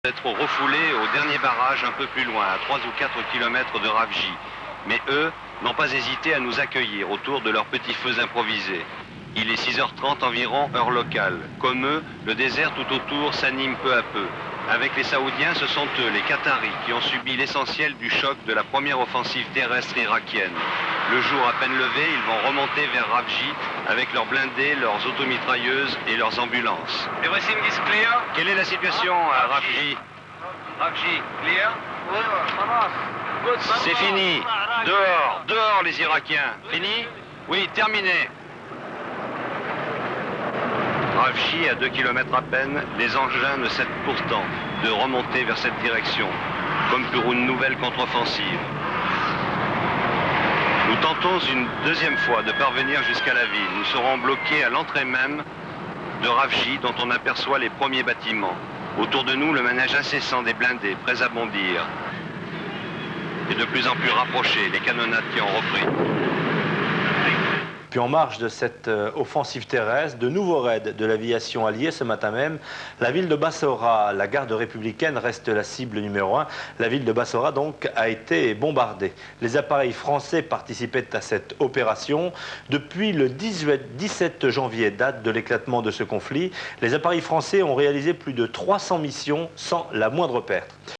d'être refoulés au dernier barrage un peu plus loin, à 3 ou 4 kilomètres de Ravji. Mais eux n'ont pas hésité à nous accueillir autour de leurs petits feux improvisés. Il est 6h30 environ, heure locale. Comme eux, le désert tout autour s'anime peu à peu. Avec les Saoudiens, ce sont eux, les Qataris, qui ont subi l'essentiel du choc de la première offensive terrestre irakienne. Le jour à peine levé, ils vont remonter vers Ravji avec leurs blindés, leurs automitrailleuses et leurs ambulances. Everything is clear? Quelle est la situation à Ravji? Ravji, clear? C'est fini. Dehors, dehors les Irakiens. Fini? Oui, terminé. Ravji, à 2 kilomètres à peine, les engins ne cessent pourtant de remonter vers cette direction, comme pour une nouvelle contre-offensive. Nous tentons une deuxième fois de parvenir jusqu'à la ville. Nous serons bloqués à l'entrée même de Ravji, dont on aperçoit les premiers bâtiments. Autour de nous, le manège incessant des blindés, prêts à bondir. Et de plus en plus rapprochés, les canonnades qui ont repris. Puis en marge de cette offensive terrestre, de nouveaux raids de l'aviation alliée ce matin même. La ville de Bassora, la garde républicaine reste la cible numéro 1. La ville de Bassora donc a été bombardée. Les appareils français participaient à cette opération. Depuis le 17 janvier, date de l'éclatement de ce conflit, les appareils français ont réalisé plus de 300 missions sans la moindre perte.